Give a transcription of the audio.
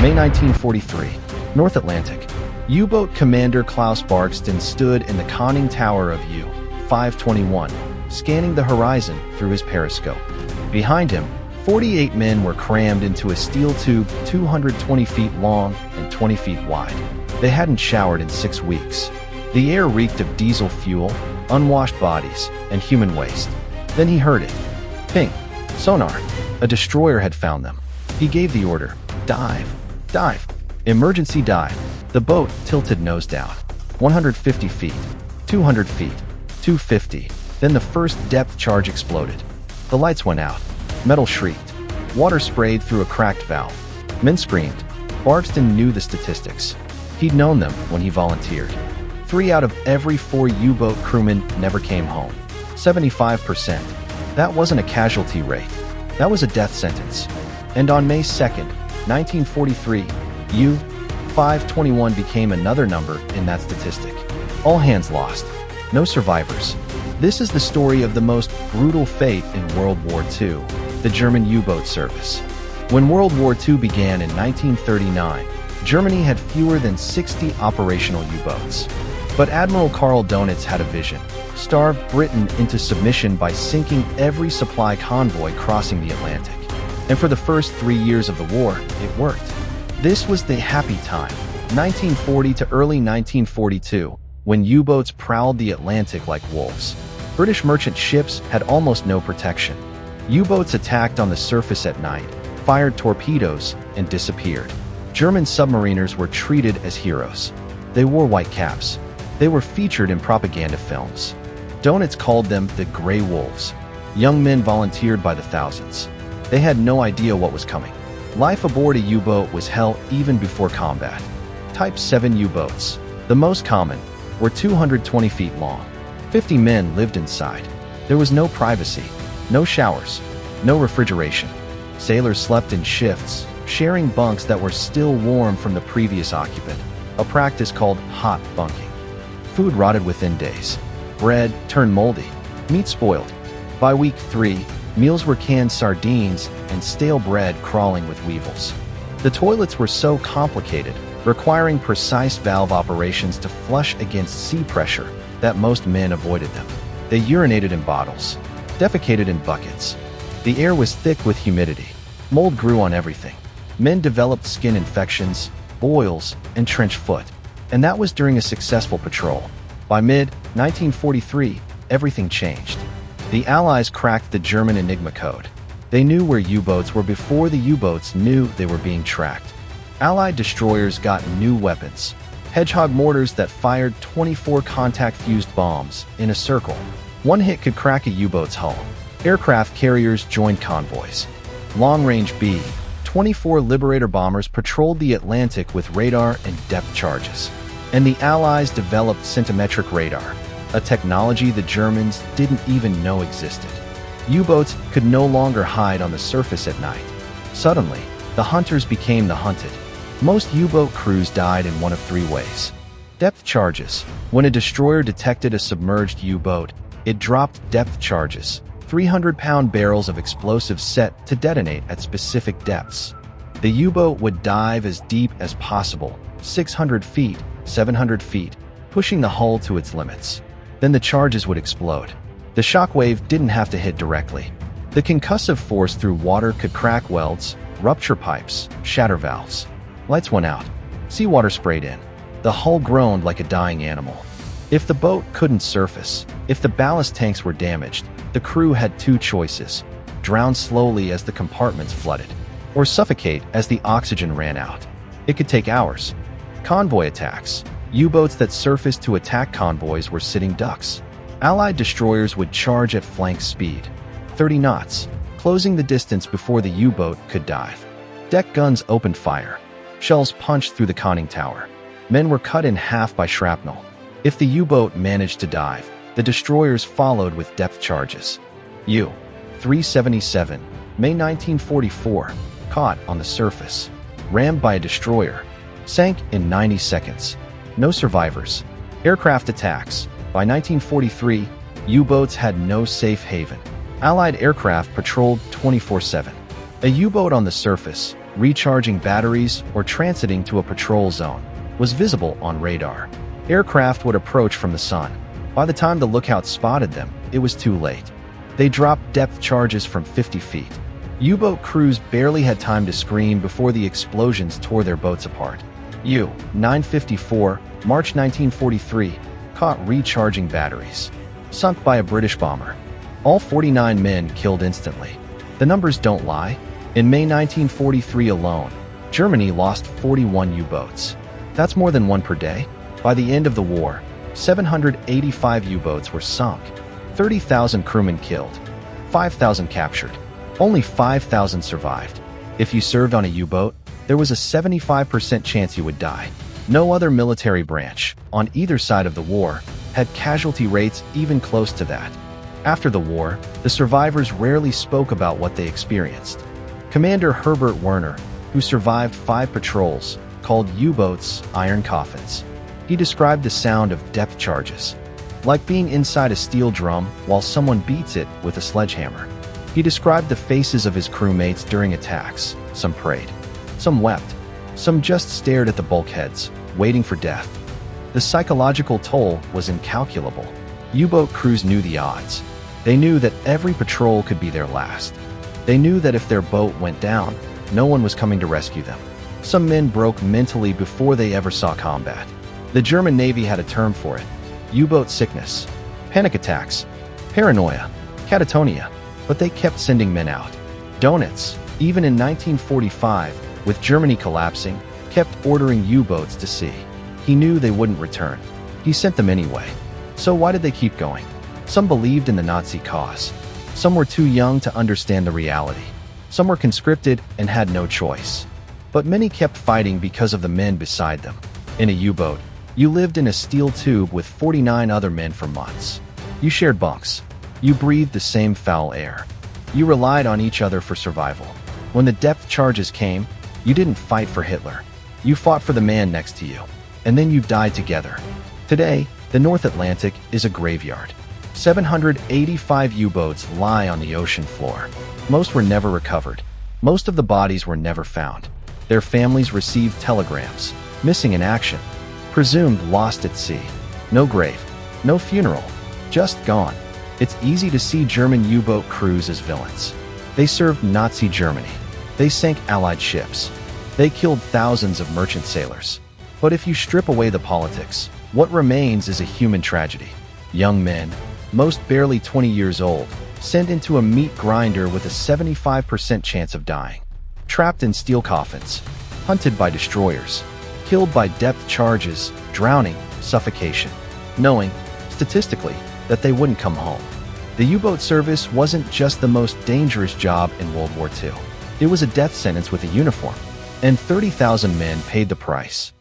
May 1943, North Atlantic. U-boat commander Klaus Barkston stood in the conning tower of U-521, scanning the horizon through his periscope. Behind him, 48 men were crammed into a steel tube 220 feet long and 20 feet wide. They hadn't showered in 6 weeks. The air reeked of diesel fuel, unwashed bodies, and human waste. Then he heard it. Ping. Sonar. A destroyer had found them. He gave the order. Dive. Dive. Emergency dive. The boat tilted nose down. 150 feet. 200 feet. 250. Then the first depth charge exploded. The lights went out. Metal shrieked. Water sprayed through a cracked valve. Men screamed. Barkston knew the statistics. He'd known them when he volunteered. 3 out of every 4 U-boat crewmen never came home. 75%. That wasn't a casualty rate. That was a death sentence. And on May 2nd, 1943, U-521 became another number in that statistic. All hands lost. No survivors. This is the story of the most brutal fate in World War II, the German U-boat service. When World War II began in 1939, Germany had fewer than 60 operational U-boats. But Admiral Karl Donitz had a vision: starve Britain into submission by sinking every supply convoy crossing the Atlantic. And for the first 3 years of the war, it worked. This was the happy time, 1940 to early 1942, when U-boats prowled the Atlantic like wolves. British merchant ships had almost no protection. U-boats attacked on the surface at night, fired torpedoes, and disappeared. German submariners were treated as heroes. They wore white caps. They were featured in propaganda films. Donitz called them the Grey Wolves. Young men volunteered by the thousands. They had no idea what was coming. Life aboard a U-boat was hell even before combat. Type 7 U-boats, the most common, were 220 feet long. 50 men lived inside. There was no privacy, no showers, no refrigeration. Sailors slept in shifts, sharing bunks that were still warm from the previous occupant, a practice called hot bunking. Food rotted within days. Bread turned moldy. Meat spoiled. By week 3, meals were canned sardines and stale bread crawling with weevils. The toilets were so complicated, requiring precise valve operations to flush against sea pressure, that most men avoided them. They urinated in bottles, defecated in buckets. The air was thick with humidity. Mold grew on everything. Men developed skin infections, boils, and trench foot. And that was during a successful patrol. By mid-1943, everything changed. The Allies cracked the German Enigma code. They knew where U-boats were before the U-boats knew they were being tracked. Allied destroyers got new weapons. Hedgehog mortars that fired 24 contact-fused bombs in a circle. One hit could crack a U-boat's hull. Aircraft carriers joined convoys. Long-range B-24 Liberator bombers patrolled the Atlantic with radar and depth charges. And the Allies developed centimetric radar, a technology the Germans didn't even know existed. U-boats could no longer hide on the surface at night. Suddenly, the hunters became the hunted. Most U-boat crews died in one of 3 ways. Depth charges. When a destroyer detected a submerged U-boat, it dropped depth charges, 300-pound barrels of explosives set to detonate at specific depths. The U-boat would dive as deep as possible, 600 feet, 700 feet, pushing the hull to its limits. Then the charges would explode. The shockwave didn't have to hit directly. The concussive force through water could crack welds, rupture pipes, shatter valves. Lights went out. Seawater sprayed in. The hull groaned like a dying animal. If the boat couldn't surface, if the ballast tanks were damaged, the crew had 2 choices: drown slowly as the compartments flooded, or suffocate as the oxygen ran out. It could take hours. Convoy attacks. U-boats that surfaced to attack convoys were sitting ducks. Allied destroyers would charge at flank speed, 30 knots, closing the distance before the U-boat could dive. Deck guns opened fire. Shells punched through the conning tower. Men were cut in half by shrapnel. If the U-boat managed to dive, the destroyers followed with depth charges. U-377, May 1944, caught on the surface, rammed by a destroyer, sank in 90 seconds. No survivors. Aircraft attacks. By 1943, U-boats had no safe haven. Allied aircraft patrolled 24/7. A U-boat on the surface, recharging batteries, or transiting to a patrol zone, was visible on radar. Aircraft would approach from the sun. By the time the lookout spotted them, it was too late. They dropped depth charges from 50 feet. U-boat crews barely had time to scream before the explosions tore their boats apart. U-954, March 1943, caught recharging batteries. Sunk by a British bomber. All 49 men killed instantly. The numbers don't lie. In May 1943 alone, Germany lost 41 U-boats. That's more than one per day. By the end of the war, 785 U-boats were sunk, 30,000 crewmen killed, 5,000 captured. Only 5,000 survived. If you served on a U-boat, there was a 75% chance you would die. No other military branch, on either side of the war, had casualty rates even close to that. After the war, the survivors rarely spoke about what they experienced. Commander Herbert Werner, who survived 5 patrols, called U-boats iron coffins. He described the sound of depth charges, like being inside a steel drum while someone beats it with a sledgehammer. He described the faces of his crewmates during attacks. Some prayed, some wept, some just stared at the bulkheads, waiting for death. The psychological toll was incalculable. U-boat crews knew the odds. They knew that every patrol could be their last. They knew that if their boat went down, no one was coming to rescue them. Some men broke mentally before they ever saw combat. The German Navy had a term for it: U-boat sickness, panic attacks, paranoia, catatonia. But they kept sending men out. Donitz, even in 1945, with Germany collapsing, kept ordering U-boats to sea. He knew they wouldn't return. He sent them anyway. So why did they keep going? Some believed in the Nazi cause. Some were too young to understand the reality. Some were conscripted and had no choice. But many kept fighting because of the men beside them. In a U-boat, you lived in a steel tube with 49 other men for months. You shared bunks. You breathed the same foul air. You relied on each other for survival. When the depth charges came, you didn't fight for Hitler. You fought for the man next to you. And then you died together. Today, the North Atlantic is a graveyard. 785 U-boats lie on the ocean floor. Most were never recovered. Most of the bodies were never found. Their families received telegrams, missing in action, presumed lost at sea. No grave, no funeral, just gone. It's easy to see German U-boat crews as villains. They served Nazi Germany. They sank Allied ships. They killed thousands of merchant sailors. But if you strip away the politics, what remains is a human tragedy. Young men, most barely 20 years old, sent into a meat grinder with a 75% chance of dying. Trapped in steel coffins, hunted by destroyers, killed by depth charges, drowning, suffocation, knowing, statistically, that they wouldn't come home. The U-boat service wasn't just the most dangerous job in World War II. It was a death sentence with a uniform, and 30,000 men paid the price.